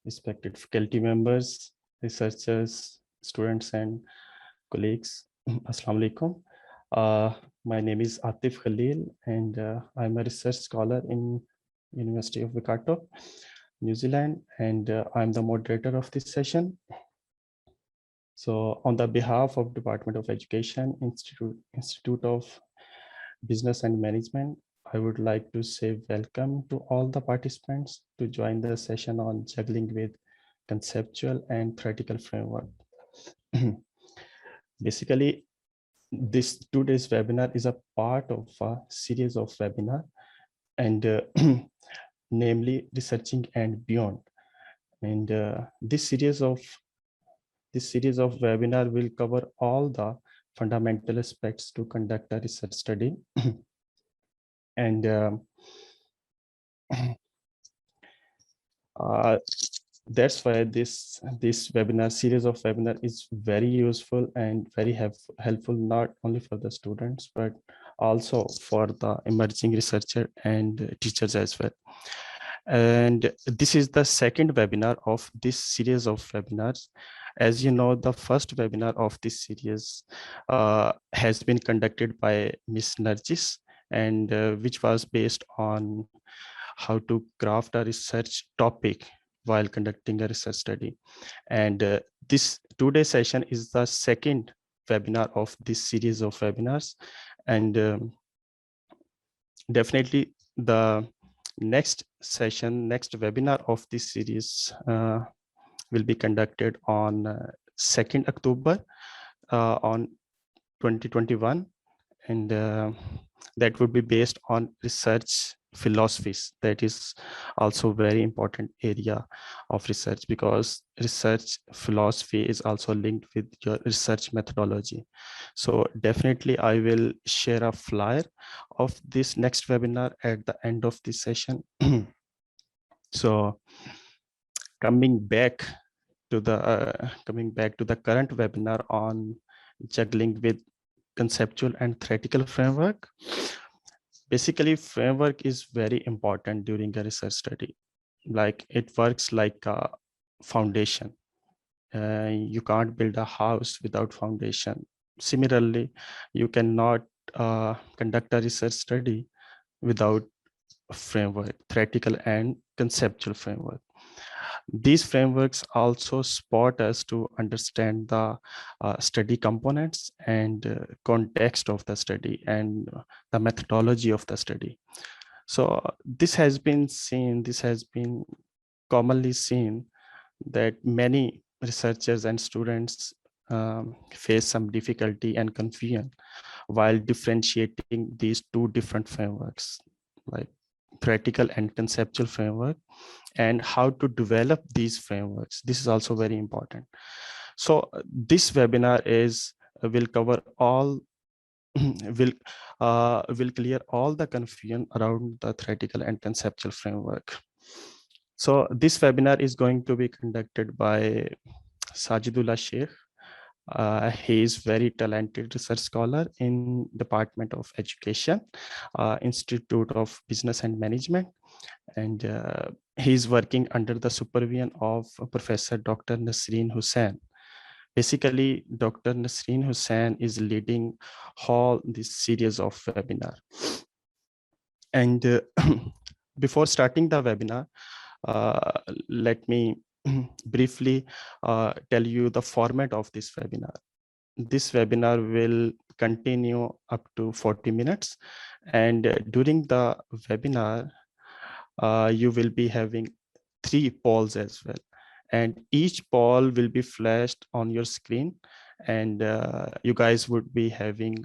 respected faculty members, researchers, students, and colleagues. Assalamu alaikum. My name is Atif Khalil, and I'm a research scholar in University of Waikato, New Zealand, and I'm the moderator of this session. So on the behalf of Department of Education, Institute of Business and Management, I would like to say welcome to all the participants to join the session on juggling with conceptual and theoretical framework. Basically, this today's webinar is a part of a series of webinar, and namely researching and beyond. And this series of webinar will cover all the fundamental aspects to conduct a research study. And that's why this webinar series of webinar is very useful and very helpful, not only for the students, but also for the emerging researcher and teachers as well. And this is the second webinar of this series of webinars. As you know, the first webinar of this series has been conducted by Ms. Narjis, and which was based on how to craft a research topic while conducting a research study. And this today's session is the second webinar of this series of webinars. And definitely the next webinar of this series will be conducted on 2nd October on 2021. And that would be based on research philosophies. That is also very important area of research, because research philosophy is also linked with your research methodology. So definitely I will share a flyer of this next webinar at the end of this session. So coming back to the current webinar on juggling with conceptual and theoretical framework. Basically, framework is very important during a research study. Like, it works like a foundation. You can't build a house without foundation. Similarly, you cannot conduct a research study without a framework, theoretical and conceptual framework. These frameworks also support us to understand the study components and context of the study and the methodology of the study. So this has been commonly seen that many researchers and students face some difficulty and confusion while differentiating these two different frameworks, like theoretical and conceptual framework, and how to develop these frameworks. This is also very important. So this webinar will cover all will clear all the confusion around the theoretical and conceptual framework. So this webinar is going to be conducted by Sajidullah Sheikh. He is very talented research scholar in Department of Education, Institute of Business and Management, and he is working under the supervision of Professor Dr. Nasreen Hussain. Basically, Dr. Nasreen Hussain is leading all this series of webinar. And before starting the webinar, let me briefly tell you the format of this webinar. This webinar will continue up to 40 minutes. And during the webinar, you will be having 3 polls as well. And each poll will be flashed on your screen. And you guys would be having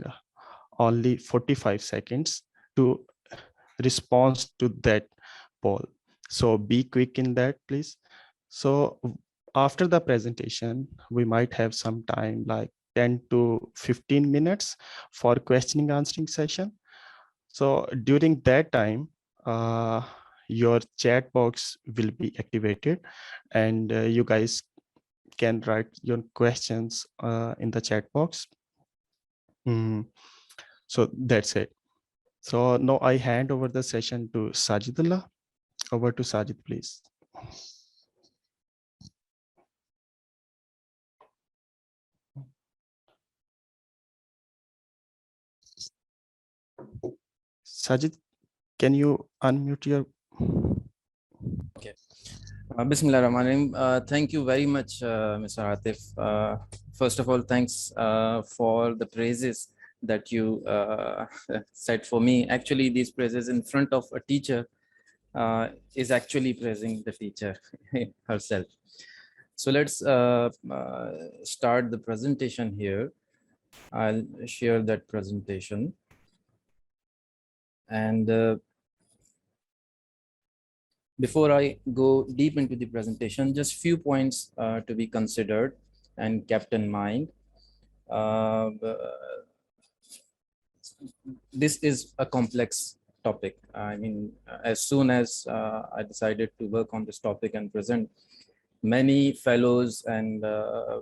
only 45 seconds to respond to that poll. So be quick in that, please. So after the presentation, we might have some time, like 10 to 15 minutes for questioning answering session. So during that time, your chat box will be activated, and you guys can write your questions in the chat box. So that's it. So now I hand over the session to Sajidullah. Over to Sajid, please. Sajid, can you unmute your? Okay. Bismillahirrahmanirrahim. Thank you very much, Mr. Atif. First of all, thanks for the praises that you said for me. Actually, these praises in front of a teacher is actually praising the teacher herself. So let's start the presentation here. I'll share that presentation. And before I go deep into the presentation, just few points to be considered and kept in mind. This is a complex topic. I mean, as soon as I decided to work on this topic and present, many fellows and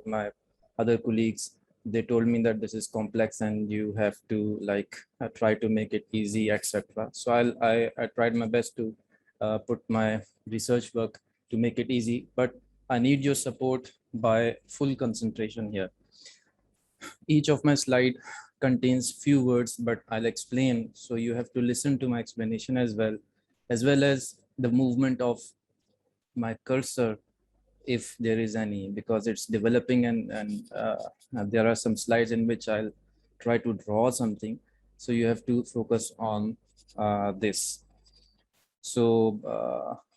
my other colleagues, they told me that this is complex and you have to like try to make it easy, etc. So I tried my best to put my research work to make it easy, but I need your support by full concentration here. Each of my slide contains few words, but I'll explain. So you have to listen to my explanation as well as the movement of my cursor, if there is any, because it's developing and there are some slides in which I'll try to draw something. So you have to focus on this. So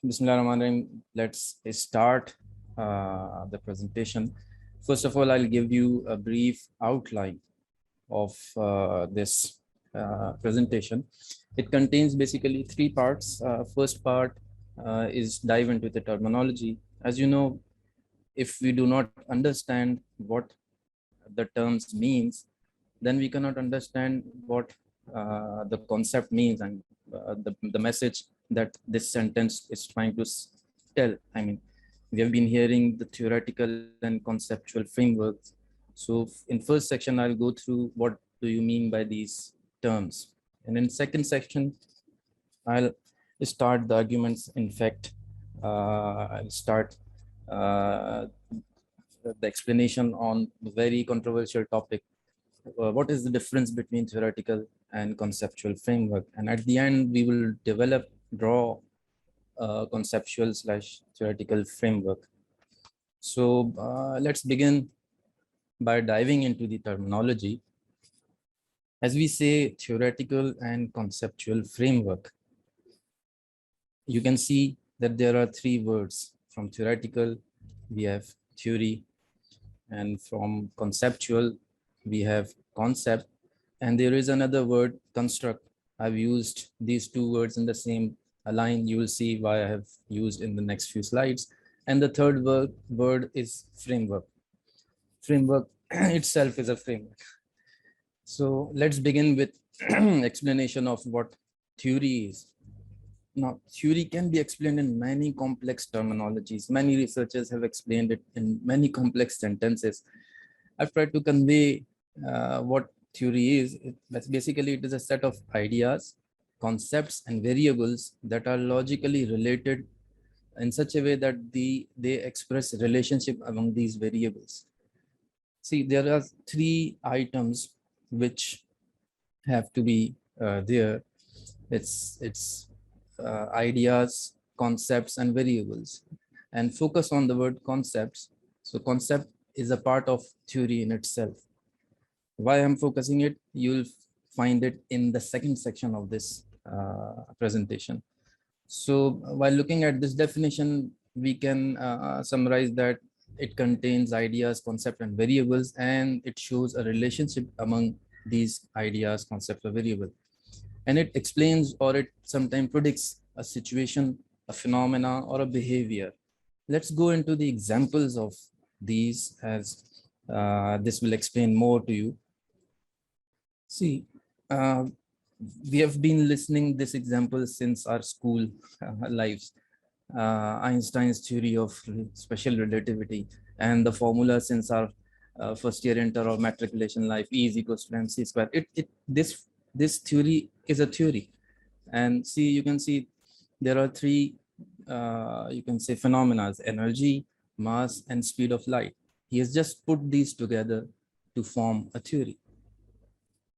Bismillahirrahmanirrahim, let's start the presentation. First of all, I'll give you a brief outline of this presentation. It contains basically three parts. First part is dive into the terminology. As you know, if we do not understand what the terms means, then we cannot understand what the concept means and the message that this sentence is trying to tell. I mean, we have been hearing the theoretical and conceptual frameworks. So in first section, I'll go through what do you mean by these terms. And in second section, I'll start the arguments. In fact, I'll start the explanation on the very controversial topic. What is the difference between theoretical and conceptual framework? And at the end, we will draw a conceptual / theoretical framework. So let's begin by diving into the terminology. As we say theoretical and conceptual framework, you can see that there are three words. From theoretical, we have theory, and from conceptual, we have concept, and there is another word, construct. I've used these two words in the same line. You will see why I have used in the next few slides. And the third word is framework. Framework itself is a framework. So let's begin with explanation of what theory is. Now, theory can be explained in many complex terminologies. Many researchers have explained it in many complex sentences. I've tried to convey what theory is. Basically, it is a set of ideas, concepts, and variables that are logically related in such a way that they express relationship among these variables. See, there are three items which have to be there. It's ideas, concepts, and variables. And focus on the word concepts. So concept is a part of theory in itself. Why I'm focusing it, you'll find it in the second section of this presentation. So while looking at this definition, we can summarize that it contains ideas, concept, and variables, and it shows a relationship among these ideas, concept, or variable. And it explains or it sometimes predicts a situation, a phenomena, or a behavior. Let's go into the examples of these, as this will explain more to you. See, we have been listening this example since our school lives. Einstein's theory of special relativity and the formula since our first year inter or matriculation life, E is equals to mc square. This theory is a theory, and see, you can see there are three you can say phenomena: energy, mass, and speed of light. He has just put these together to form a theory.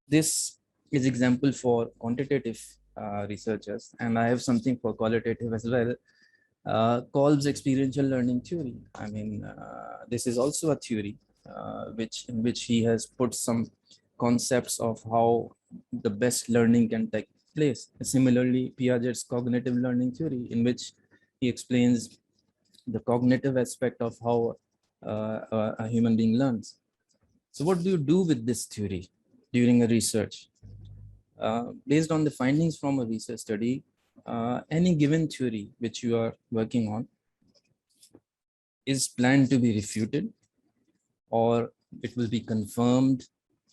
This is example for quantitative researchers, and I have something for qualitative as well. Kolb's experiential learning theory. I mean, this is also a theory in which he has put some concepts of how the best learning can take place. Similarly, Piaget's cognitive learning theory, in which he explains the cognitive aspect of how a human being learns. So what do you do with this theory during a research? Based on the findings from a research study, any given theory which you are working on is planned to be refuted, or it will be confirmed.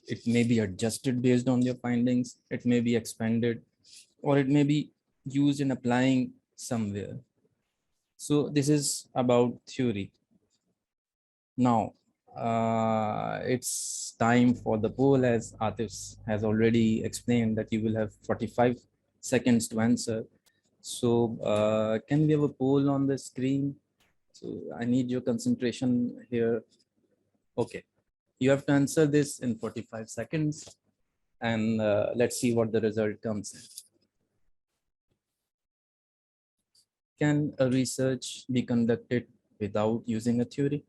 It may be adjusted based on your findings. It may be expanded, or it may be used in applying somewhere. So this is about theory. Now, it's time for the poll, as Atif has already explained that you will have 45 seconds to answer. So can we have a poll on the screen? So I need your concentration here. Okay, you have to answer this in 45 seconds, and let's see what the result comes in. Can a research be conducted without using a theory?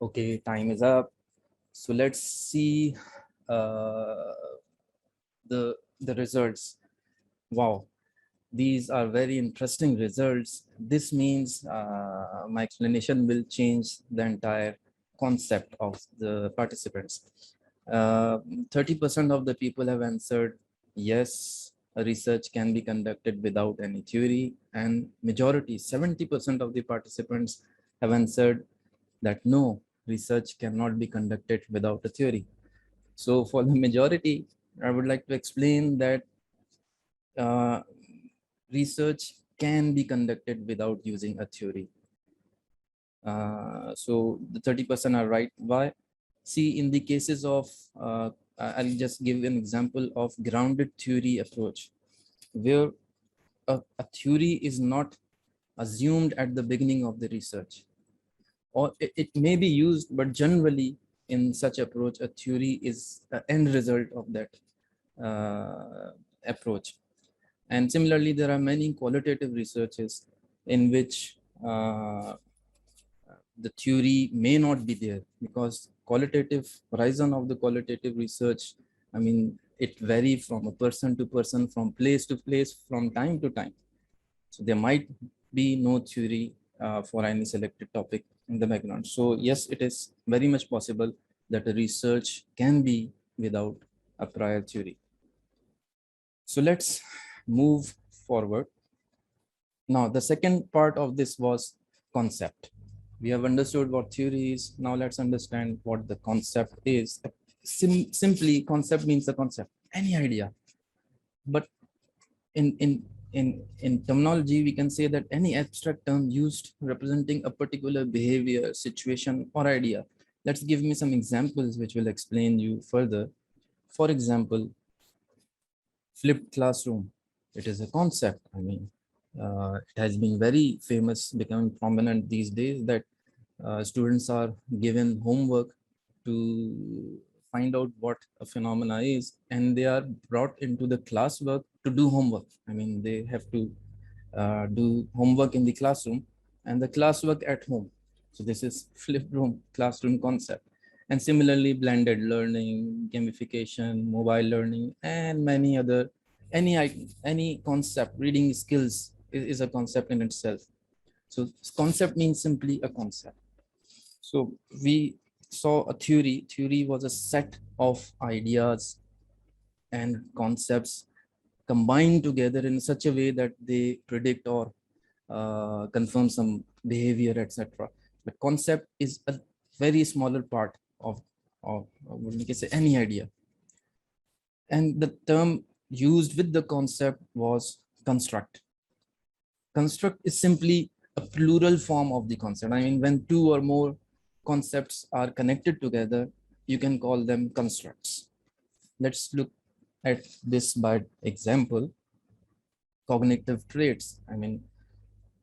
Okay, time is up. So let's see uh, the results. Wow, these are very interesting results. This means my explanation will change the entire concept of the participants. 30% of the people have answered yes, a research can be conducted without any theory, and majority, 70% of the participants have answered that no, research cannot be conducted without a theory. So for the majority, I would like to explain that uh, research can be conducted without using a theory. So the 30% are right. Why? See, in the cases of, I'll just give an example of grounded theory approach, where a theory is not assumed at the beginning of the research, or it may be used, but generally in such approach, a theory is the end result of that approach. And similarly, there are many qualitative researches in which the theory may not be there, because qualitative horizon of the qualitative research, I mean, it vary from a person to person, from place to place, from time to time. So there might be no theory for any selected topic in the background. So yes, it is very much possible that a research can be without a prior theory. So let's move forward. Now, the second part of this was concept. We have understood what theory is. Now let's understand what the concept is. Simply, concept means the concept, any idea. But in terminology, we can say that any abstract term used representing a particular behavior, situation, or idea. Let's give me some examples which will explain you further. For example, flipped classroom. It is a concept. I mean, it has been very famous, becoming prominent these days, that students are given homework to find out what a phenomena is, and they are brought into the classwork to do homework. I mean, they have to do homework in the classroom and the classwork at home. So this is flipped room classroom concept. And similarly, blended learning, gamification, mobile learning, and many other, any concept, reading skills is a concept in itself. So concept means simply a concept. So we saw a theory. Theory was a set of ideas and concepts combined together in such a way that they predict or confirm some behavior, etc. But concept is a very smaller part of what we can say any idea. And the term used with the concept was construct. Construct is simply a plural form of the concept. I mean, when two or more concepts are connected together, you can call them constructs. Let's look at this by example. Cognitive traits, I mean,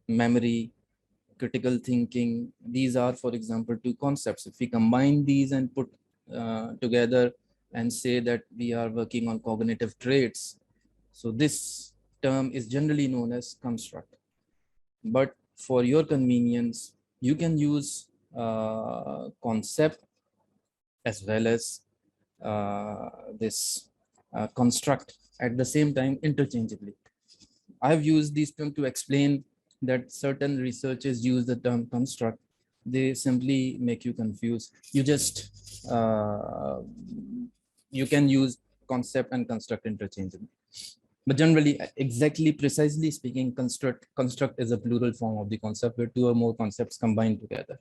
memory, critical thinking, these are, for example, two concepts. If we combine these and put together and say that we are working on cognitive traits, so this term is generally known as construct. But for your convenience, you can use concept as well as this construct at the same time interchangeably. I've used these terms to explain that certain researchers use the term construct. They simply make you confused. You can use concept and construct interchangeably. But generally, exactly, precisely speaking, construct is a plural form of the concept where two or more concepts combined together.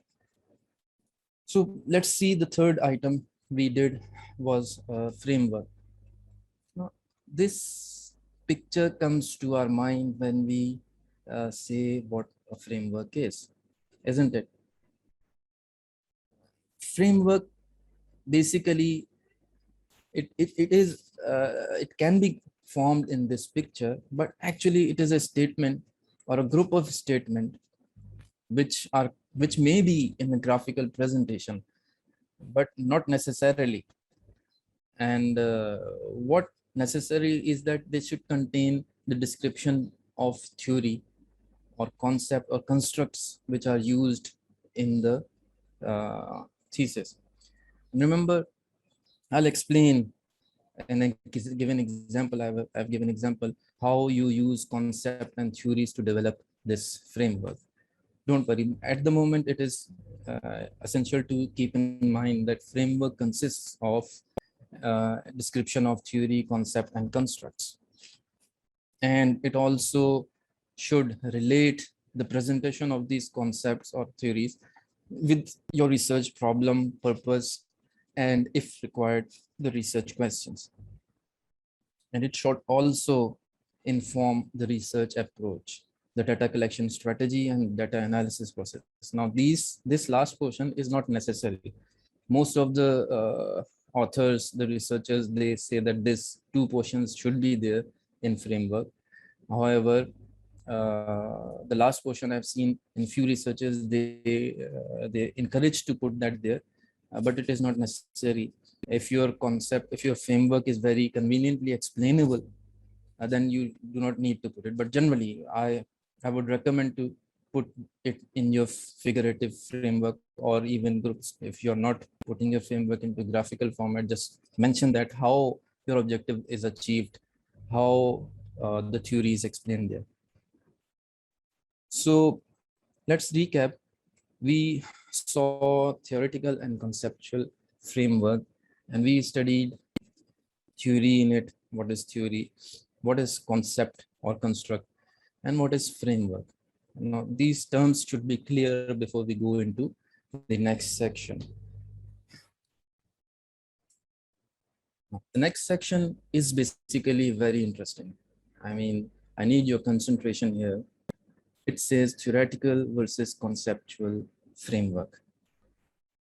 So let's see, the third item we did was a framework. Now, this picture comes to our mind when we say what a framework is, isn't it? Framework basically it can be formed in this picture, but actually it is a statement or a group of statement which may be in a graphical presentation, but not necessarily. And what necessary is that they should contain the description of theory or concept or constructs which are used in the thesis. Remember, I'll explain and I give an example. I've given example how you use concept and theories to develop this framework. Don't worry. At the moment, it is essential to keep in mind that framework consists of description of theory, concept, and constructs. And it also should relate the presentation of these concepts or theories with your research problem, purpose, and if required, the research questions. And it should also inform the research approach, the data collection strategy, and data analysis process. Now, this last portion is not necessary. Most of the authors, the researchers, they say that this two portions should be there in framework. However, the last portion I've seen in few researchers, they encourage to put that there, but it is not necessary. If your concept, if your framework is very conveniently explainable, then you do not need to put it. But generally, I would recommend to put it in your figurative framework or even groups. If you're not putting your framework into graphical format, just mention that how your objective is achieved, how the theory is explained there. So let's recap. We saw theoretical and conceptual framework, and we studied theory in it. What is theory? What is concept or construct? And what is framework? Now, these terms should be clear before we go into the next section. The next section is basically very interesting. I mean, I need your concentration here. It says theoretical versus conceptual framework.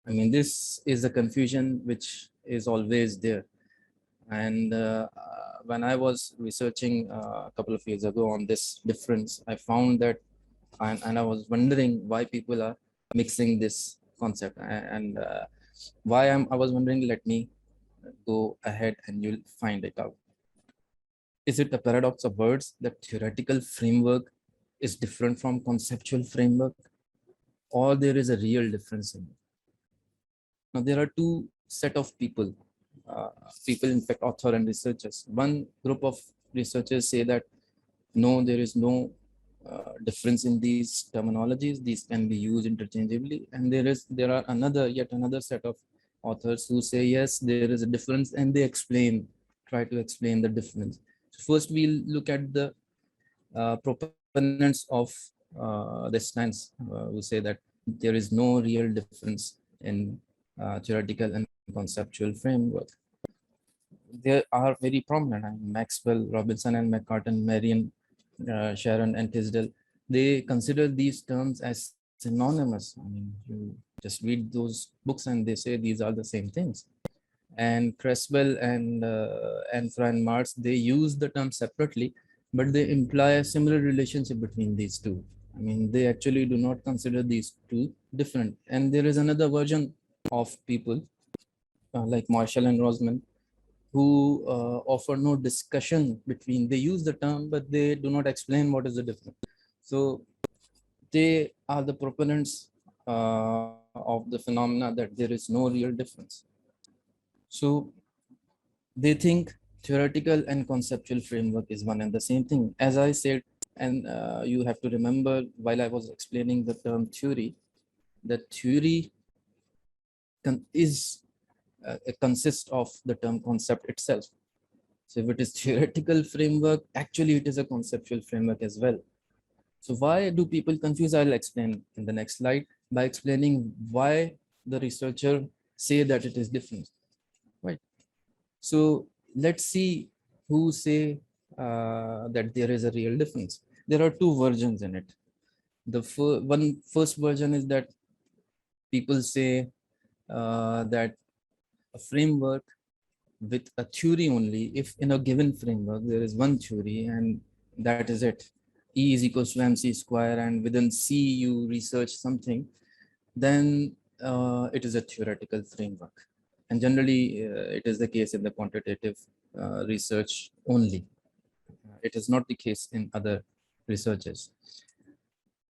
I mean, this is a confusion which is always there. And when I was researching a couple of years ago on this difference, I found that, and I was wondering why people are mixing this concept, and I was wondering. Let me go ahead and you'll find it out. Is it a paradox of words that theoretical framework is different from conceptual framework, or there is a real difference in it? Now, there are two set of people, in fact, author and researchers. One group of researchers say that no, there is no difference in these terminologies. These can be used interchangeably. And there are yet another set of authors who say, yes, there is a difference, and they try to explain the difference. So first, we'll look at the proponents of this stance who say that there is no real difference in theoretical and conceptual framework. they are very prominent. I mean, Maxwell, Robinson, and McCartan, Marion, Sharon, and Tisdale, they consider these terms as synonymous. I mean, you just read those books and they say these are the same things. And Creswell and Fran Marx, they use the term separately, but they imply a similar relationship between these two. I mean, they actually do not consider these two different. And there is another version of people like Marshall and Rosman, who offer no discussion between, they use the term, but they do not explain what is the difference. So they are the proponents of the phenomena that there is no real difference. So they think theoretical and conceptual framework is one and the same thing. As I said, and you have to remember while I was explaining the term theory, that theory is it consists of the term concept itself. So if it is theoretical framework, actually it is a conceptual framework as well. So why do people confuse? I'll explain in the next slide by explaining why the researcher say that it is different, right? So let's see who say that there is a real difference. There are two versions in it. The first version is that people say that a framework with a theory only, if in a given framework there is one theory and that is it, E is equals to mc square, and within C you research something, then it is a theoretical framework. And generally it is the case in the quantitative research only. It is not the case in other researches.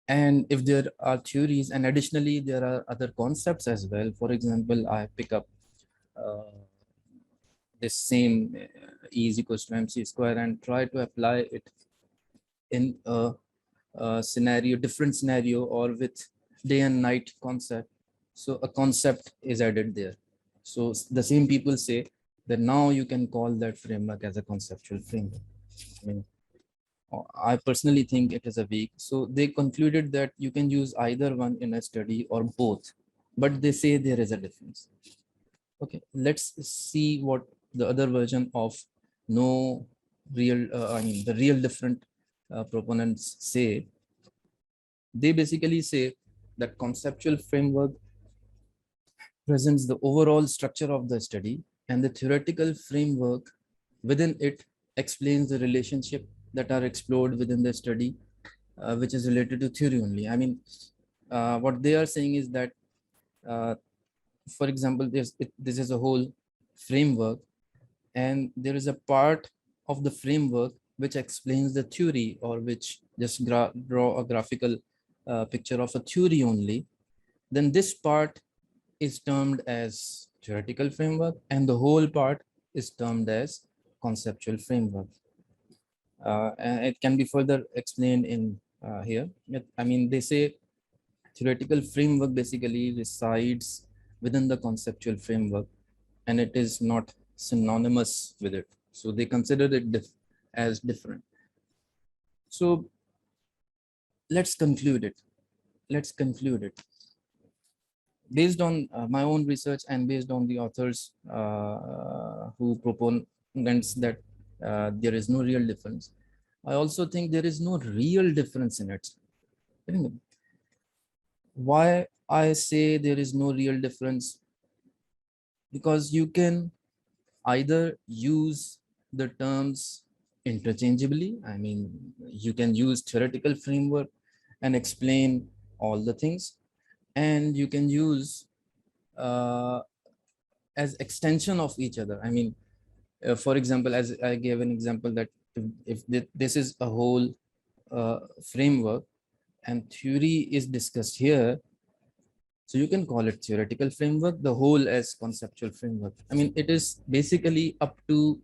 And if there are theories, and additionally there are other concepts as well. For example, I pick up this same E is equals to mc square and try to apply it in a scenario, different scenario, or with day and night concept. So a concept is added there. So the same people say that now you can call that framework as a conceptual framework. I mean, I personally think it is a weak. So they concluded that you can use either one in a study or both, but they say there is a difference. Okay, let's see what the other version of no real, I mean, the real different proponents say. They basically say that conceptual framework presents the overall structure of the study, and the theoretical framework within it explains the relationship that are explored within the study, which is related to theory only. I mean, what they are saying is that, for example, this is a whole framework, and there is a part of the framework which explains the theory, or which just draw a graphical picture of a theory only. Then this part is termed as theoretical framework, and the whole part is termed as conceptual framework. And it can be further explained in here. I mean, they say theoretical framework basically resides within the conceptual framework, and it is not synonymous with it. So they consider it as different. So let's conclude it. Let's conclude it. Based on my own research and based on the authors who proponents that there is no real difference, I also think there is no real difference in it. Why I say there is no real difference? Because you can either use the terms interchangeably. I mean, you can use theoretical framework and explain all the things, and you can use as extension of each other. I mean, for example, as I gave an example that if this is a whole framework and theory is discussed here, so you can call it theoretical framework, the whole as conceptual framework. I mean, it is basically up to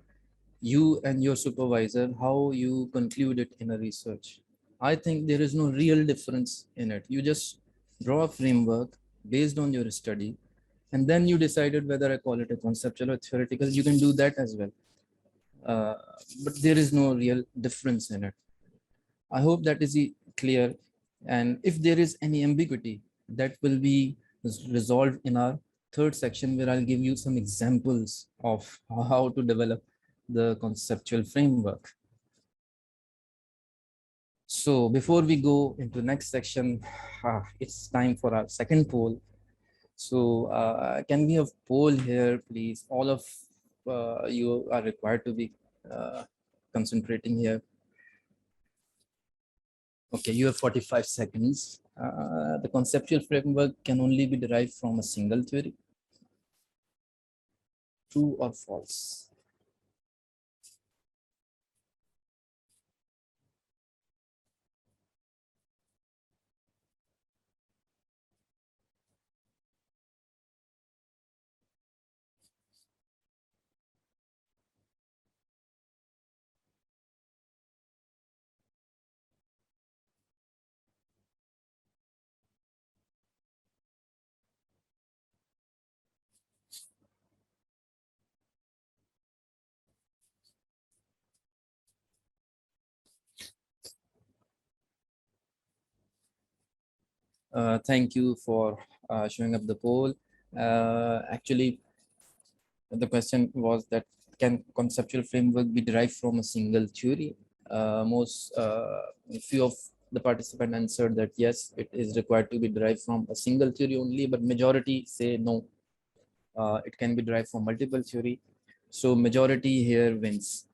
you and your supervisor how you conclude it in a research. I think there is no real difference in it. You just draw a framework based on your study, and then you decided whether I call it a conceptual or theoretical. You can do that as well. But there is no real difference in it. I hope that is clear. And if there is any ambiguity, that will be resolved in our third section where I'll give you some examples of how to develop the conceptual framework. So before we go into next section, it's time for our second poll. So can we have poll here, please? All of you are required to be concentrating here. Okay, you have 45 seconds. The conceptual framework can only be derived from a single theory. True or false? Thank you for showing up the poll. Actually, the question was that can conceptual framework be derived from a single theory? Most few of the participants answered that yes, it is required to be derived from a single theory only, but majority say no, it can be derived from multiple theory. So majority here wins.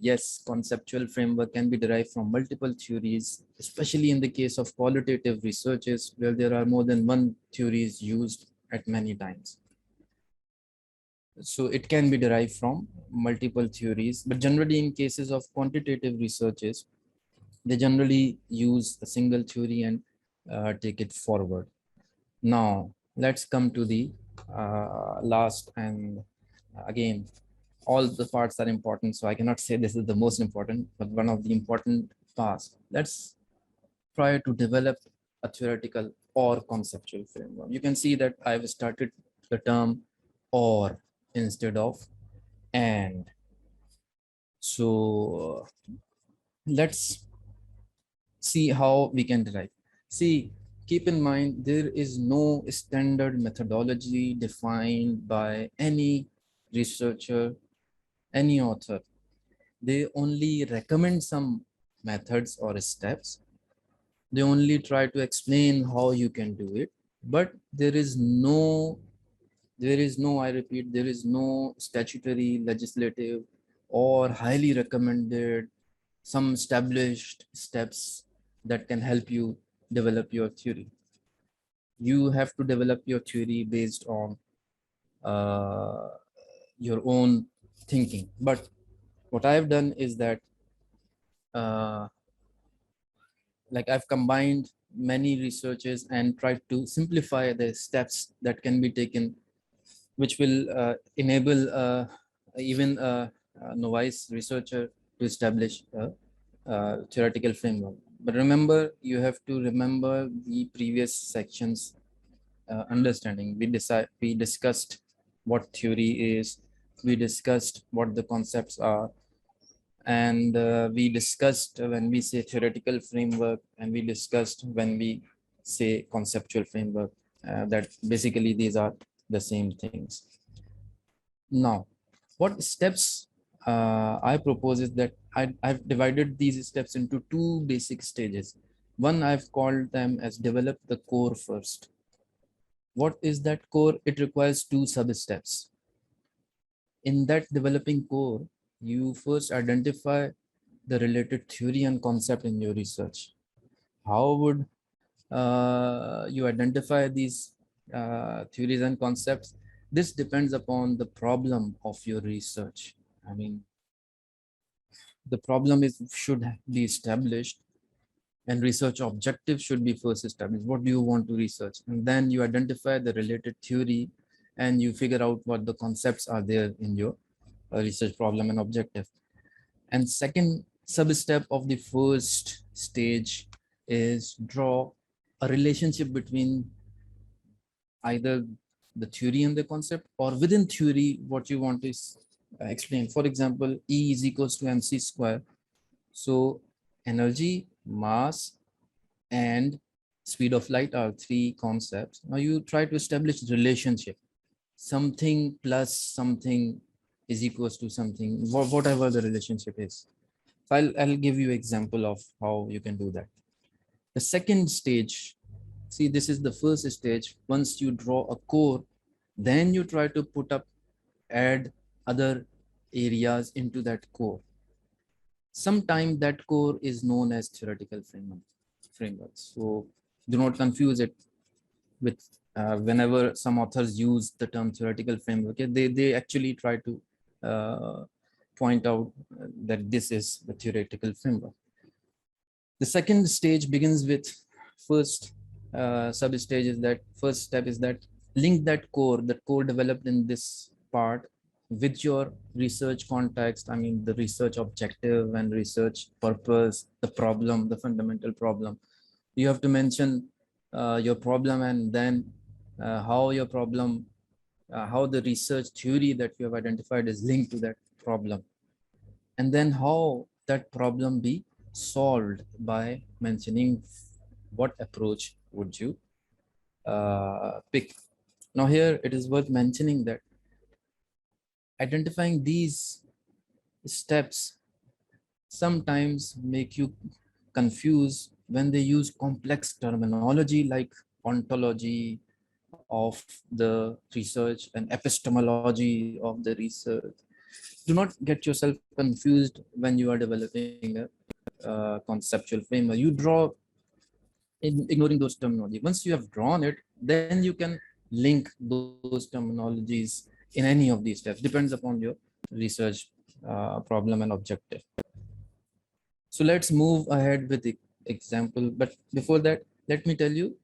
Yes, conceptual framework can be derived from multiple theories, especially in the case of qualitative researches where there are more than one theories used at many times. So it can be derived from multiple theories, but generally in cases of quantitative researches, they generally use a single theory and take it forward. Now, let's come to the last, and again, all the parts are important, so I cannot say this is the most important, but one of the important parts. Let's try to develop a theoretical or conceptual framework. You can see that I've started the term or instead of and. So let's see how we can derive. See, keep in mind, there is no standard methodology defined by any researcher, any author. They only recommend some methods or steps. They only try to explain how you can do it, but I repeat, there is no statutory, legislative, or highly recommended, some established steps that can help you develop your theory. You have to develop your theory based on uh, your own thinking. But what I've done is that uh, like I've combined many researches and tried to simplify the steps that can be taken, which will enable even a novice researcher to establish a theoretical framework. But remember, you have to remember the previous sections understanding. We discussed what theory is, we discussed what the concepts are, and we discussed when we say theoretical framework, and we discussed when we say conceptual framework, that basically these are the same things. Now, what steps I propose is that I've divided these steps into two basic stages. One, I've called them as develop the core first. What is that core? It requires two sub-steps. In that developing core, you first identify the related theory and concept in your research. How would you identify these theories and concepts? This depends upon the problem of your research. I mean, the problem should be established, and research objective should be first established. What do you want to research? And then you identify the related theory, and you figure out what the concepts are there in your research problem and objective. And second sub-step of the first stage is draw a relationship between either the theory and the concept, or within theory what you want to explain. For example, E is equals to mc square. So energy, mass, and speed of light are three concepts. Now you try to establish relationship. Something plus something is equals to something, whatever the relationship is. So I'll give you example of how you can do that. The second stage, see, this is the first stage. Once you draw a core, then you try to add other areas into that core. Sometimes that core is known as theoretical framework. So do not confuse it with whenever some authors use the term theoretical framework, they actually try to point out that this is the theoretical framework. The second stage begins with first sub-stage is that first step is that link that core developed in this part with your research context. I mean, the research objective and research purpose, the problem, the fundamental problem. You have to mention your problem, and then how your problem, how the research theory that you have identified is linked to that problem, and then how that problem be solved by mentioning what approach would you pick. Now here it is worth mentioning that identifying these steps sometimes make you confused when they use complex terminology like ontology of the research and epistemology of the research. Do not get yourself confused when you are developing a conceptual framework. You draw ignoring those terminology. Once you have drawn it, then you can link those terminologies in any of these steps. Depends upon your research problem and objective. So let's move ahead with the example. But before that, let me tell you,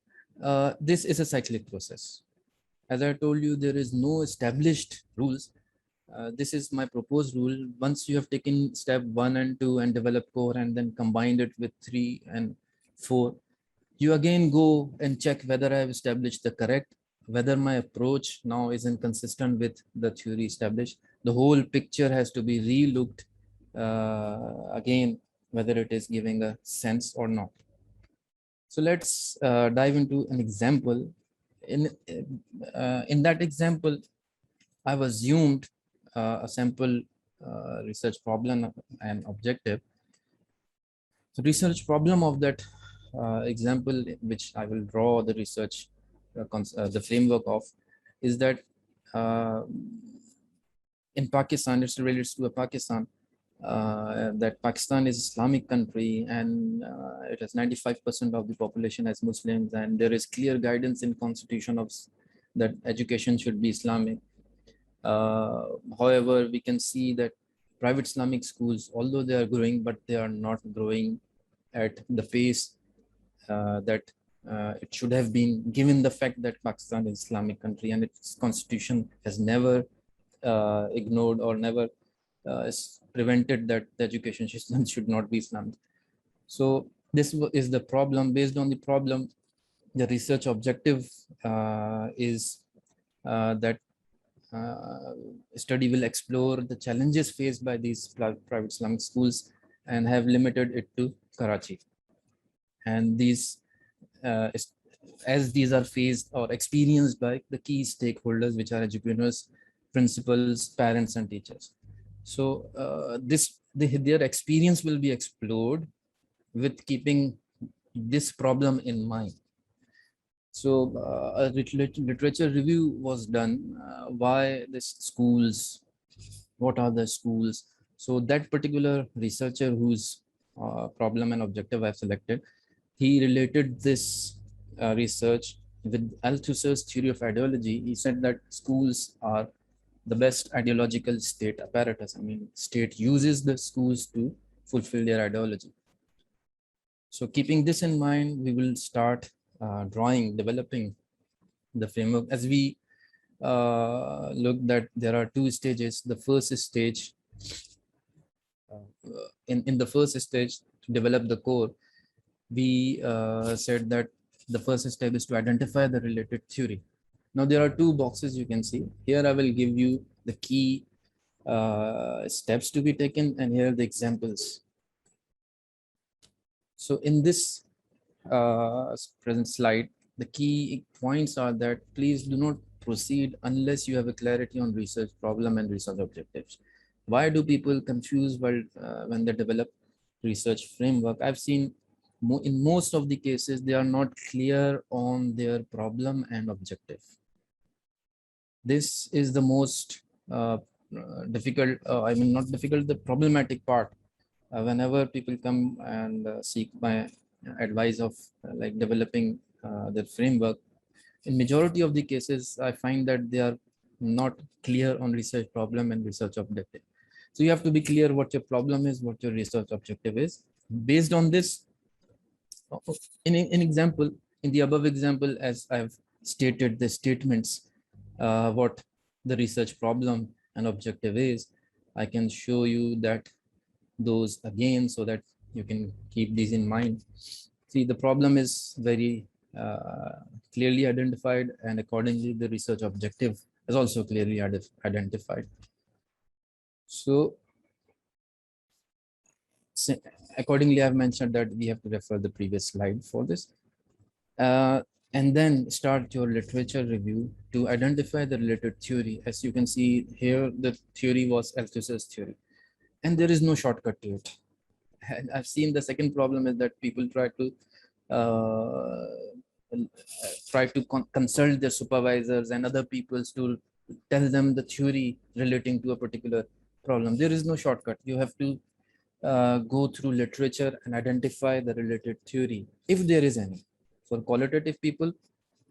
this is a cyclic process. As I told you, there is no established rules. This is my proposed rule. Once you have taken step 1 and 2 and developed core and then combined it with 3 and 4, you again go and check whether I have established the correct, whether my approach now is inconsistent with the theory established. The whole picture has to be re-looked again, whether it is giving a sense or not. So let's dive into an example. In that example, I've assumed a sample research problem and objective. The research problem of that example, which I will draw the research, the framework of, is that in Pakistan, it's related to Pakistan, that Pakistan is Islamic country, and it has 95% of the population as Muslims, and there is clear guidance in constitution of that education should be Islamic. However, we can see that private Islamic schools, although they are growing, but they are not growing at the pace that it should have been, given the fact that Pakistan is Islamic country and its constitution has never ignored or never prevented that the education system should not be Islamic. So this is the problem. Based on the problem, the research objective is that study will explore the challenges faced by these private Islamic schools and have limited it to Karachi. And these, as these are faced or experienced by the key stakeholders, which are educators, principals, parents, and teachers. So their experience will be explored with keeping this problem in mind. So a literature review was done. Why this schools? What are the schools? So that particular researcher whose problem and objective I've selected, he related this research with Althusser's theory of ideology. He said that schools are the best ideological state apparatus. I mean, state uses the schools to fulfill their ideology. So keeping this in mind, we will start developing the framework. As we look that there are two stages. The first stage, in the first stage to develop the core, we said that the first step is to identify the related theory. Now there are two boxes you can see. Here I will give you the key steps to be taken, and here are the examples. So in this present slide, the key points are that please do not proceed unless you have a clarity on research problem and research objectives. Why do people confuse when they develop research framework? I've seen in most of the cases, they are not clear on their problem and objective. This is the most difficult, I mean, not difficult, the problematic part. Whenever people come and seek my advice of like developing their framework, in majority of the cases, I find that they are not clear on research problem and research objective. So you have to be clear what your problem is, what your research objective is. Based on this, in example, in the above example, as I've stated the statements, what the research problem and objective is, I can show you that those again so that you can keep these in mind. See, the problem is very clearly identified, and accordingly, the research objective is also clearly identified. So accordingly, I've mentioned that we have to refer the previous slide for this. And then start your literature review to identify the related theory. As you can see here, the theory was Althusser's theory, and there is no shortcut to it. And I've seen the second problem is that people try to consult their supervisors and other peoples to tell them the theory relating to a particular problem. There is no shortcut. You have to go through literature and identify the related theory, if there is any. For qualitative people,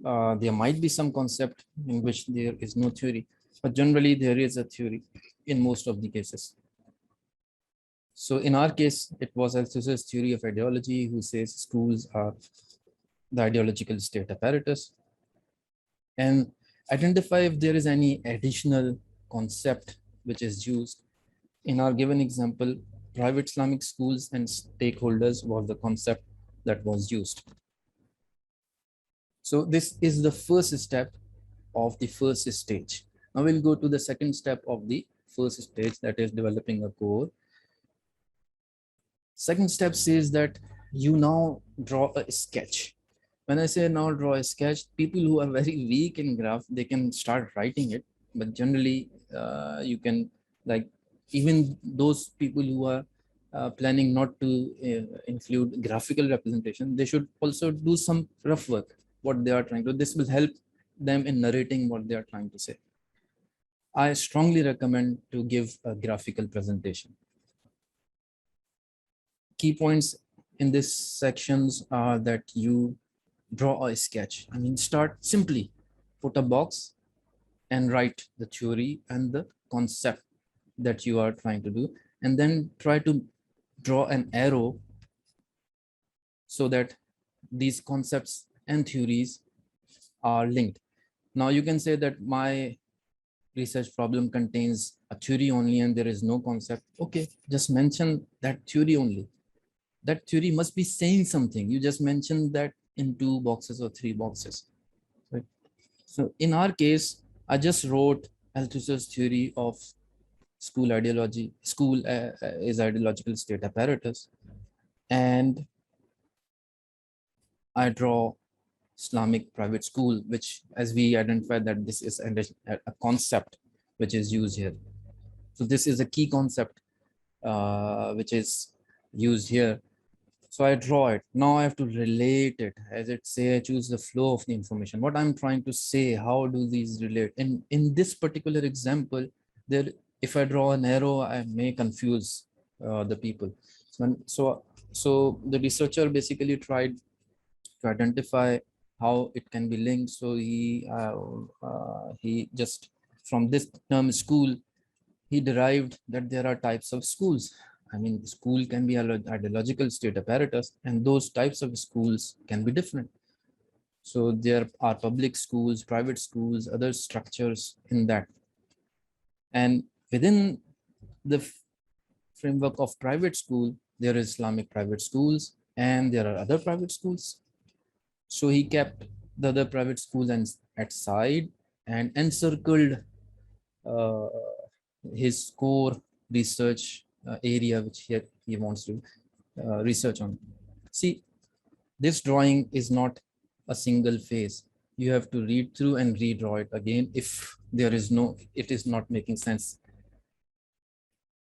there might be some concept in which there is no theory, but generally there is a theory in most of the cases. So in our case, it was Althusser's theory of ideology, who says schools are the ideological state apparatus, and identify if there is any additional concept which is used. In our given example, private Islamic schools and stakeholders was the concept that was used. So this is the first step of the first stage. Now we'll go to the second step of the first stage, that is developing a core. Second step says that you now draw a sketch. When I say now draw a sketch, people who are very weak in graph, they can start writing it. But generally, you can, like, even those people who are planning not to include graphical representation, they should also do some rough work, what they are trying to. This will help them in narrating what they are trying to say. I strongly recommend to give a graphical presentation. Key points in this sections are that you draw a sketch. I mean, start simply, put a box and write the theory and the concept that you are trying to do, and then try to draw an arrow so that these concepts and theories are linked. Now you can say that my research problem contains a theory only and there is no concept. Okay, just mention that theory only. That theory must be saying something. You just mentioned that in 2 boxes or 3 boxes. Right? So in our case, I just wrote Althusser's theory of school ideology. School is ideological state apparatus. And I draw Islamic private school, which, as we identified, that this is a concept which is used here. So this is a key concept which is used here. So I draw it. Now I have to relate it. As it say, I choose the flow of the information. What I'm trying to say, how do these relate? In this particular example, there, if I draw an arrow, I may confuse the people. So the researcher basically tried to identify how it can be linked. So he just, from this term school, he derived that there are types of schools. I mean, school can be an ideological state apparatus, and those types of schools can be different. So there are public schools, private schools, other structures in that. And within the framework of private school, there is Islamic private schools, and there are other private schools. So he kept the other private schools at side and encircled his core research area, which he wants to research on. See, This drawing is not a single phase. You have to read through and redraw it again if there is no, it is not making sense.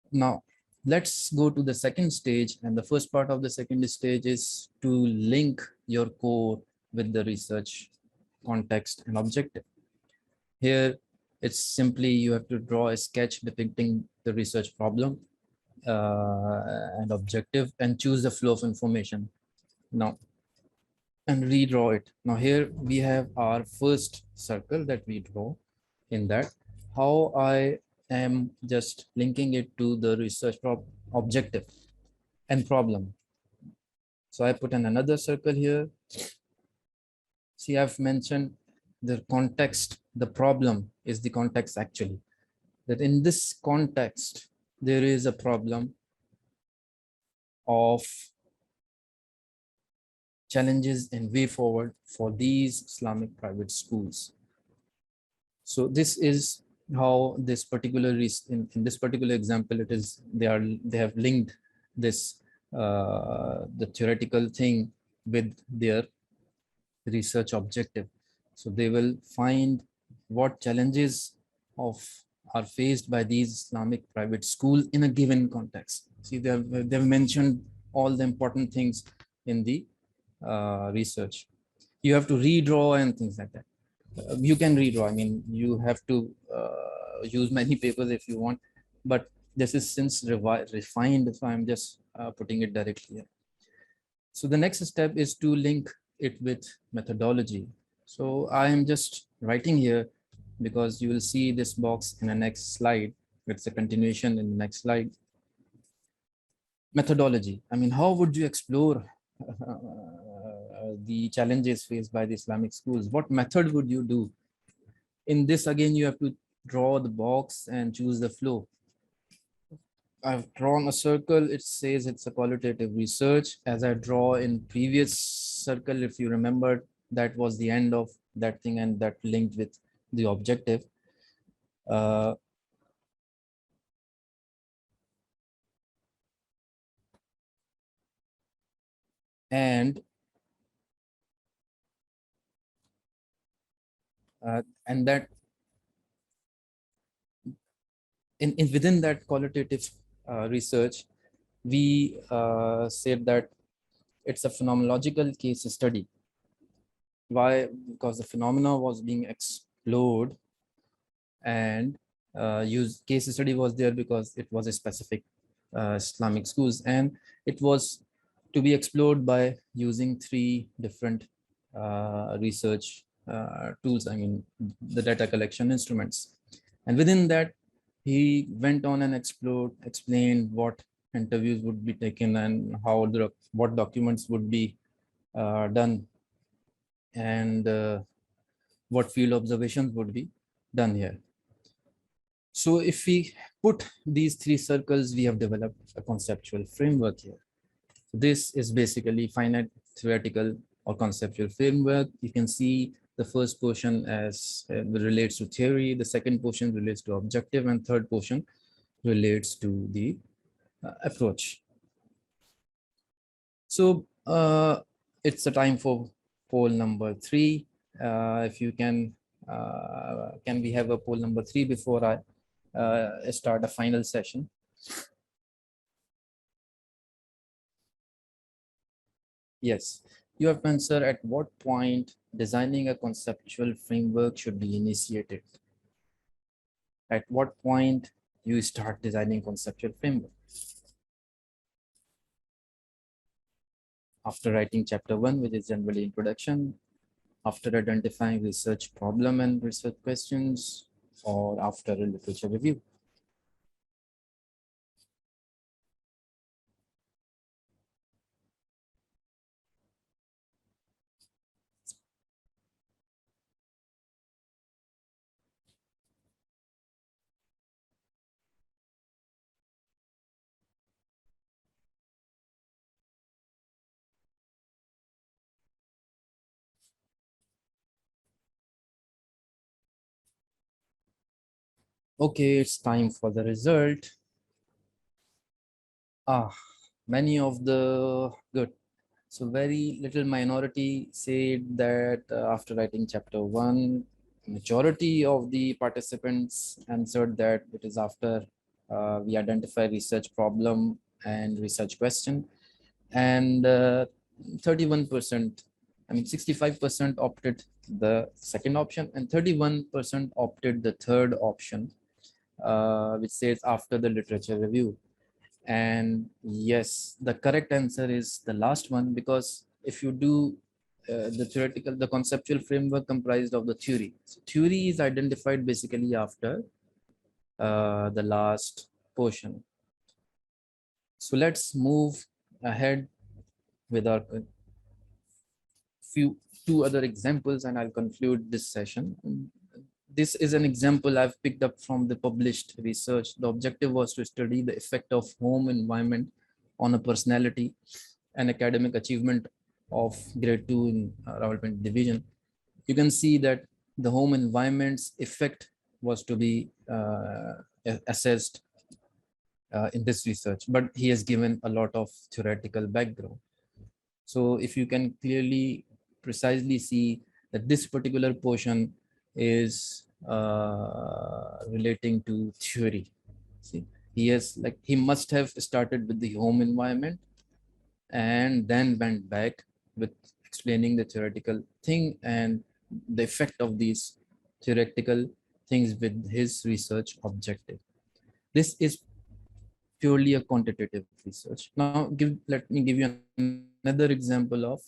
Now, let's go to the second stage. And the first part of the second stage is to link your core with the research context and objective. Here, it's simply you have to draw a sketch depicting the research problem and objective and choose the flow of information. Now, and redraw it. Now here we have our first circle that we draw in that how I am just linking it to the research objective and problem. So I put in another circle here. See, I've mentioned the context, the problem is the context actually. That in this context, there is a problem of challenges and way forward for these Islamic private schools. So this is how this particular in this particular example, it is they have linked this the theoretical thing with their research objective. So they will find what challenges of are faced by these Islamic private schools in a given context. See, they've mentioned all the important things in the research. You have to redraw and things like that. You can redraw. I mean, you have to use many papers if you want, but this is since refined, so I'm just putting it directly here. So the next step is to link it with methodology. So I am just writing here because you will see this box in the next slide. It's a continuation in the next slide. Methodology. I mean, how would you explore the challenges faced by the Islamic schools? What method would you do? In this, again, you have to draw the box and choose the flow. I've drawn a circle. It says it's a qualitative research. As I draw in previous circle, if you remember, that was the end of that thing and that linked with the objective. And that in within that qualitative research, we said that it's a phenomenological case study. Why? Because the phenomena was being explored, and use case study was there because it was a specific Islamic schools, and it was to be explored by using 3 different research tools. I mean, the data collection instruments, and within that, he went on and explained what interviews would be taken and how what documents would be done, and what field observations would be done here. So if we put these 3 circles, we have developed a conceptual framework here. So this is basically finite theoretical or conceptual framework. You can see the first portion as relates to theory, the second portion relates to objective, and third portion relates to the approach. So it's a time for poll number 3. If you can we have a poll number 3 before I start a final session? Yes, you have to answer at what point designing a conceptual framework should be initiated. At what point you start designing conceptual framework? After writing chapter 1, which is generally introduction, after identifying research problem and research questions, or after a literature review? Okay, it's time for the result. Many of the good. So very little minority said that after writing chapter 1, majority of the participants answered that it is after we identify research problem and research question. And 31%, I mean 65% opted the second option, and 31% opted the third option, which says after the literature review. And yes, the correct answer is the last one, because if you do the conceptual framework comprised of the theory. So theory is identified basically after the last portion. So let's move ahead with our two other examples, and I'll conclude this session. This is an example I've picked up from the published research. The objective was to study the effect of home environment on a personality and academic achievement of grade 2 in Rawalpindi division. You can see that the home environment's effect was to be assessed in this research, but he has given a lot of theoretical background. So if you can clearly, precisely see that this particular portion is relating to theory. See, he must have started with the home environment and then went back with explaining the theoretical thing and the effect of these theoretical things with his research objective. This is purely a quantitative research. Now, let me give you another example of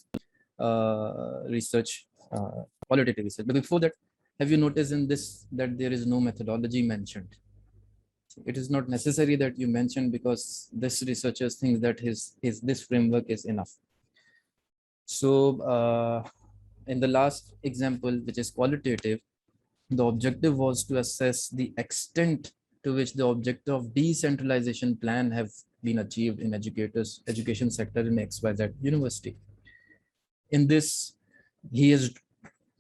research, qualitative research. But before that, have you noticed in this that there is no methodology mentioned? It is not necessary that you mention, because this researchers thinks that this framework is enough. So in the last example, which is qualitative, the objective was to assess the extent to which the objective of decentralization plan have been achieved in education sector in XYZ university. In this, he has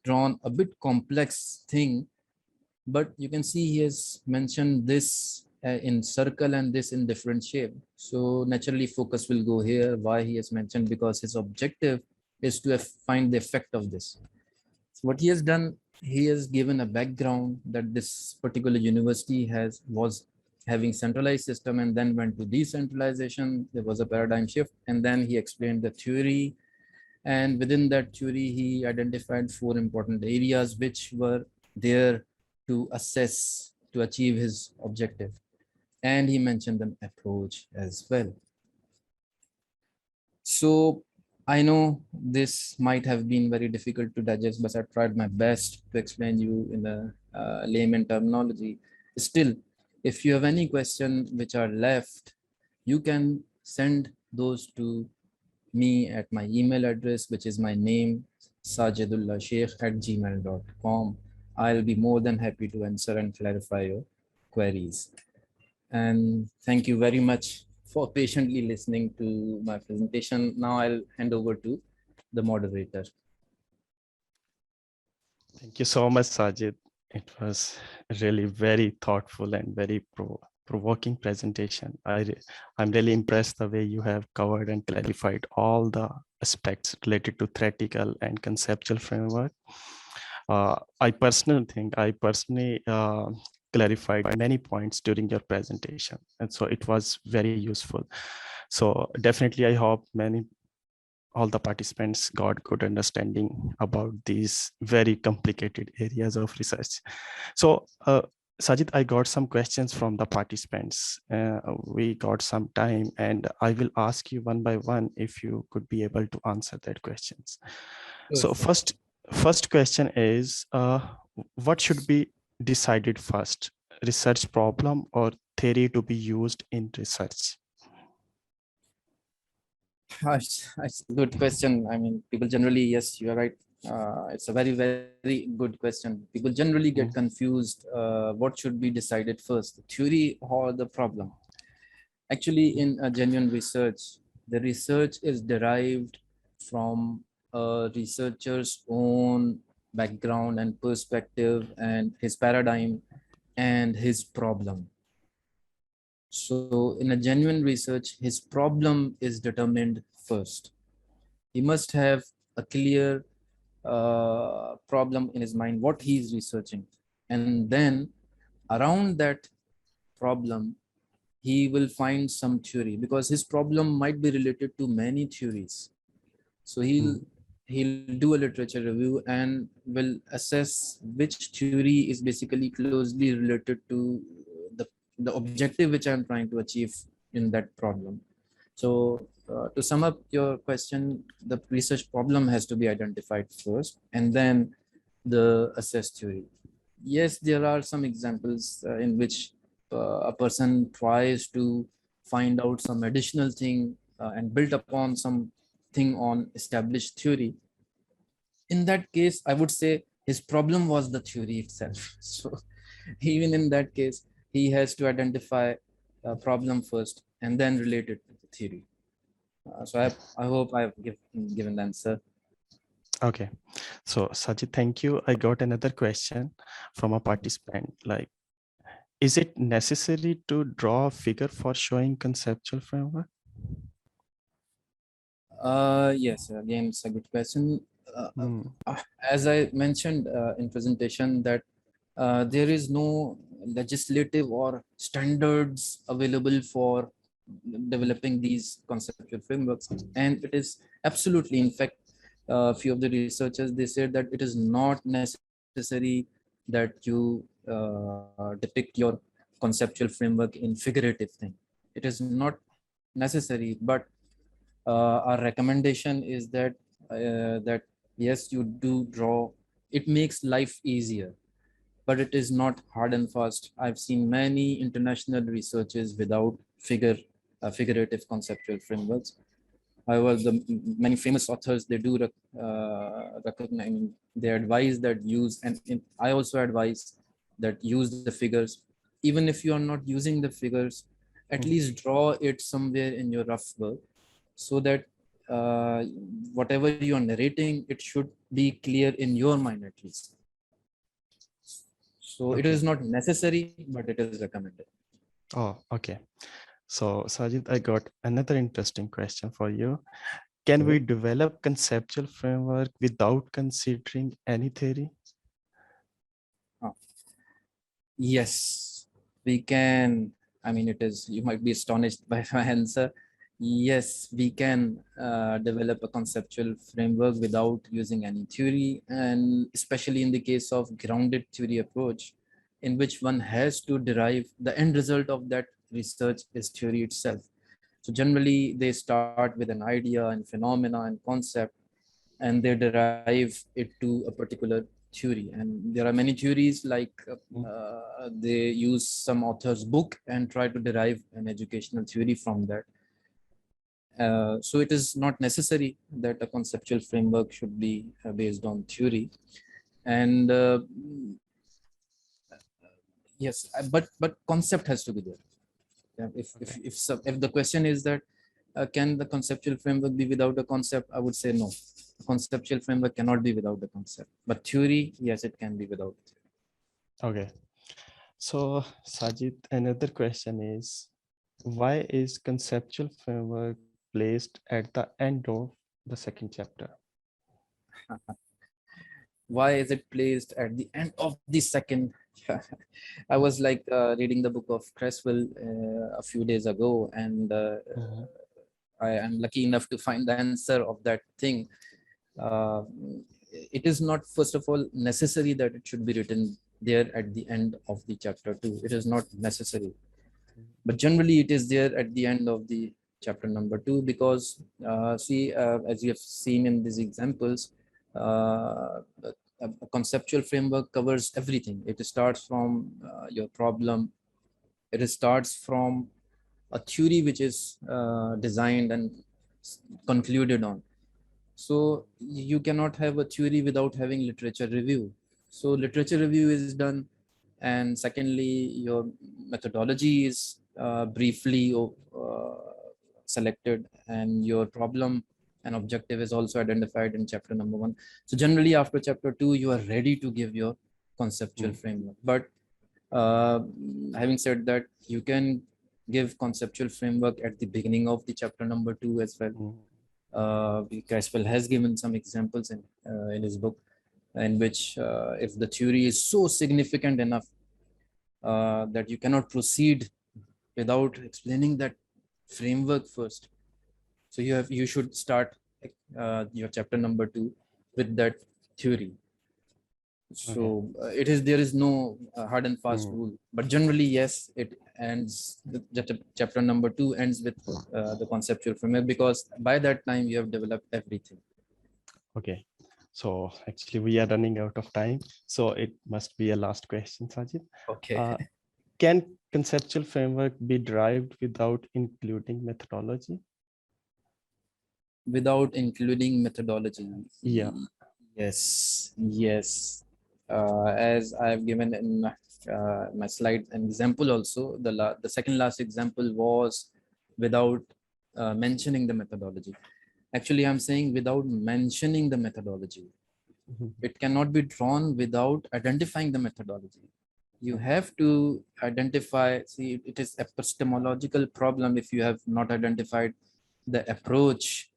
drawn a bit complex thing, but you can see he has mentioned this in circle and this in different shape. So naturally focus will go here. Why he has mentioned? Because his objective is to find the effect of this. So what he has done, he has given a background that this particular university was having centralized system and then went to decentralization. There was a paradigm shift, and then he explained the theory. And within that theory, he identified 4 important areas which were there to assess, to achieve his objective. And he mentioned an approach as well. So I know this might have been very difficult to digest, but I tried my best to explain you in a layman terminology. Still, if you have any questions which are left, you can send those to me at my email address, which is my name, sajidullahsheikh@gmail.com. I'll be more than happy to answer and clarify your queries. And thank you very much for patiently listening to my presentation. Now I'll hand over to the moderator. Thank you so much, Sajid. It was really very thoughtful and very provoking presentation. I'm really impressed the way you have covered and clarified all the aspects related to theoretical and conceptual framework. I personally think clarified many points during your presentation, and so it was very useful. So definitely, I hope all the participants got good understanding about these very complicated areas of research. So Sajid, I got some questions from the participants. We got some time, and I will ask you one by one if you could be able to answer that questions. So first question is, what should be decided first, research problem or theory to be used in research? That's a good question. I mean, people generally, yes, you are right. It's a very, very good question. People generally get confused. What should be decided first, the theory or the problem? Actually, in a genuine research, the research is derived from a researcher's own background and perspective and his paradigm and his problem. So in a genuine research, his problem is determined first. He must have a clear problem in his mind, what he is researching. And then around that problem, he will find some theory, because his problem might be related to many theories. So Mm. he'll do a literature review and will assess which theory is basically closely related to the, the objective which I'm trying to achieve in that problem. So to sum up your question, the research problem has to be identified first, and then the assessed theory. Yes, there are some examples in which a person tries to find out some additional thing and build upon some thing on established theory. In that case, I would say his problem was the theory itself. So even in that case, he has to identify a problem first and then relate it to the theory. I hope I've given the answer. Okay, so Sajid, thank you. I got another question from a participant. Like, is it necessary to draw a figure for showing conceptual framework? Yes, again, it's a good question. Hmm. As I mentioned in presentation, that there is no legislative or standards available for developing these conceptual frameworks, and it is absolutely, in fact, a few of the researchers, they said that it is not necessary that you depict your conceptual framework in figurative thing. It is not necessary, but our recommendation is that yes, you do draw. It makes life easier, but it is not hard and fast. I've seen many international researches without figurative conceptual frameworks. However, the many famous authors, they do recognize, they advise that use, and I also advise that use the figures. Even if you are not using the figures, at Hmm. least draw it somewhere in your rough work, so that uh, whatever you are narrating, it should be clear in your mind at least. So it Okay. is not necessary, but it is recommended. Oh, okay. So Sajid, I got another interesting question for you. Can we Okay. develop conceptual framework without considering any theory? Ah, yes, we can. I mean, it is, you might be astonished by my answer. Yes, we can develop a conceptual framework without using any theory, and especially in the case of grounded theory approach, in which one has to derive the end result of that research is theory itself. So generally, they start with an idea and phenomena and concept, and they derive it to a particular theory. And there are many theories, like Mm. they use some author's book and try to derive an educational theory from that. So it is not necessary that a conceptual framework should be based on theory. And yes, but concept has to be there. Yeah, Okay. if the question is that can the conceptual framework be without a concept, I would say no. A conceptual framework cannot be without the concept, but theory, yes, it can be without theory. Okay. So Sajid, another question is, why is conceptual framework placed at the end of the second chapter? Why is it placed at the end of the second? I was like reading the book of Creswell a few days ago, and Mhm. I am lucky enough to find the answer of that thing. uh, it is not, first of all, necessary that it should be written there at the end of the chapter 2. It is not necessary, but generally it is there at the end of the chapter number 2, because see, as you have seen in these examples, a conceptual framework covers everything. It starts from your problem. It starts from a theory which is designed and concluded on. So you cannot have a theory without having literature review. So literature review is done, and secondly, your methodology is briefly selected, and your problem and objective is also identified in chapter number 1. So generally, after chapter 2, you are ready to give your conceptual Mm. framework. But uh, having said that, you can give conceptual framework at the beginning of the chapter number 2 as well. Mm. Creswell has given some examples in his book, in which if the theory is so significant enough that you cannot proceed without explaining that framework first. So you should start your chapter number 2 with that theory. So there is no hard and fast rule, but generally yes, it ends. Chapter number 2 ends with the conceptual framework, because by that time you have developed everything. Okay, so actually we are running out of time, so it must be a last question, Sajid. Okay. Can conceptual framework be derived without including methodology? Without including methodology? Yeah. Yes. As I have given in my slide an example also, the second last example was without mentioning the methodology. Actually, I'm saying without mentioning the methodology. It cannot be drawn without identifying the methodology. You have to identify, see, it is epistemological problem if you have not identified the approach.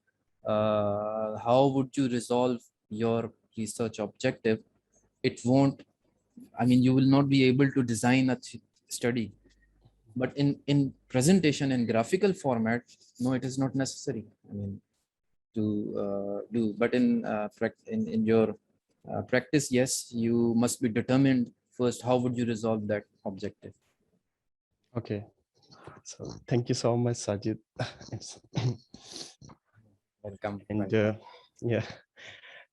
How would you resolve your research objective? It won't, I mean, you will not be able to design a study. But in presentation and graphical format, no, it is not necessary. I mean, to do, but in your practice, yes, you must be determined first. How would you resolve that objective? Okay. So thank you so much, Sajid. Welcome. And yeah,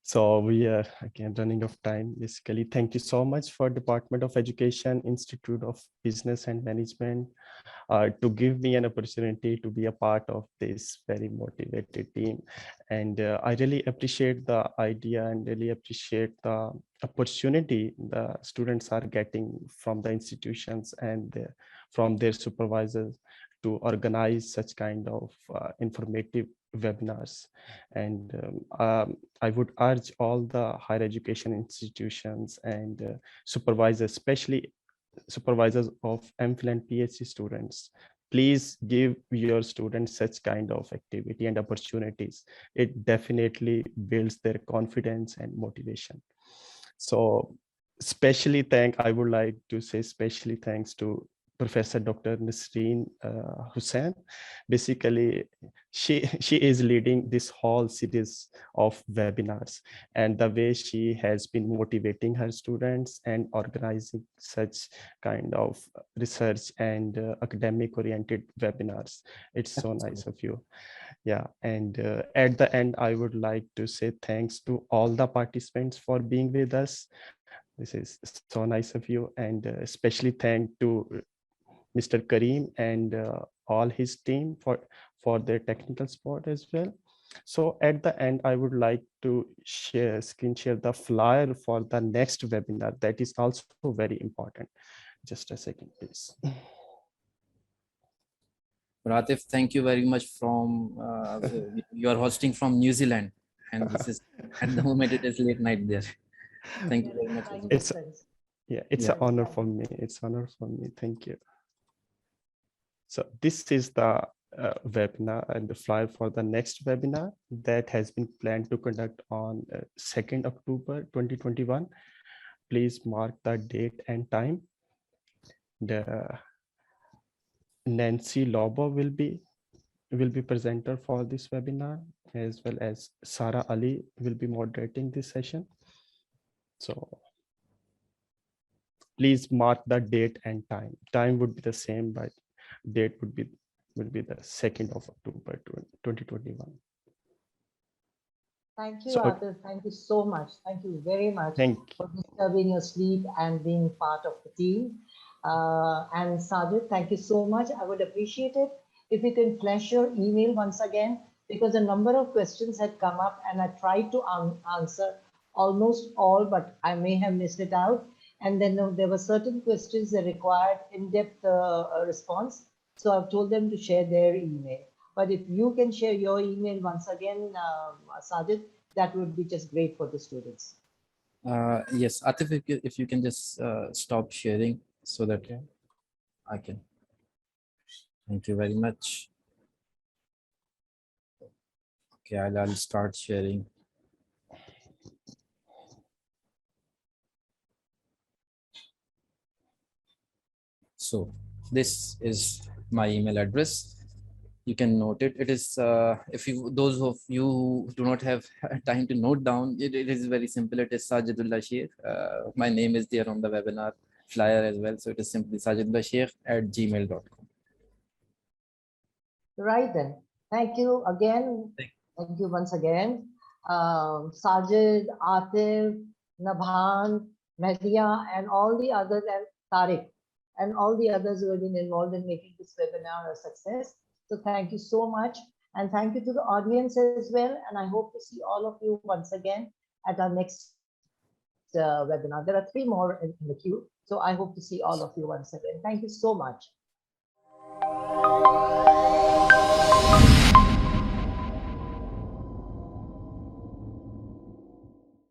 so we are again running of time. Basically, thank you so much for Department of Education, Institute of Business and Management, to give me an opportunity to be a part of this very motivated team. And I really appreciate the idea and really appreciate the opportunity the students are getting from the institutions and from their supervisors to organize such kind of informative webinars. And I would urge all the higher education institutions and supervisors, especially supervisors of MPhil and PhD students, please give your students such kind of activity and opportunities. It definitely builds their confidence and motivation. So I would like to say especially thanks to Professor Dr. Nasreen Hussain. Basically, she is leading this whole series of webinars, and the way she has been motivating her students and organizing such kind of research and academic oriented webinars. It's so nice of you. Yeah, and at the end, I would like to say thanks to all the participants for being with us. This is so nice of you, and especially thank to Mr. Kareem and all his team for their technical support as well. So at the end, I would like to screen share the flyer for the next webinar that is also very important. Just a second, please. Ratif, thank you very much. You are hosting from New Zealand, and this is at the moment it is late night there. Thank you very much. It's an honor for me. It's an honor for me. Thank you. So this is the webinar and the flyer for the next webinar that has been planned to conduct on 2nd October 2021. Please mark the date and time. Nancy Lobo will be presenter for this webinar, as well as Sarah Ali will be moderating this session. So please mark the date and time. Time would be the same, but date would be the 2nd of October 2021. Thank you, Arthur. Thank you so much. Thank you very much for disturbing your sleep and being part of the team. And Sajid, thank you so much. I would appreciate it if you can flash your email once again, because a number of questions had come up and I tried to answer almost all, but I may have missed it out. And then there were certain questions that required in-depth response. So I've told them to share their email. But if you can share your email once again, Sajid, that would be just great for the students. Yes, Atif, if you can just stop sharing so that I can. Thank you very much. Okay, I'll start sharing. So this is my email address. You can note it. It is if you, those of you who do not have time to note down, it is very simple. It is Sajidullah Sheikh. My name is there on the webinar flyer as well. So it is simply sajidullah@gmail.com. Right then. Thank you again. Thank you once again. Sajid, Atif, Nabhan, Mehdiya, and all the others, and Tariq, and all the others who have been involved in making this webinar a success. So thank you so much. And thank you to the audience as well. And I hope to see all of you once again at our next webinar. There are 3 more in the queue. So I hope to see all of you once again. Thank you so much.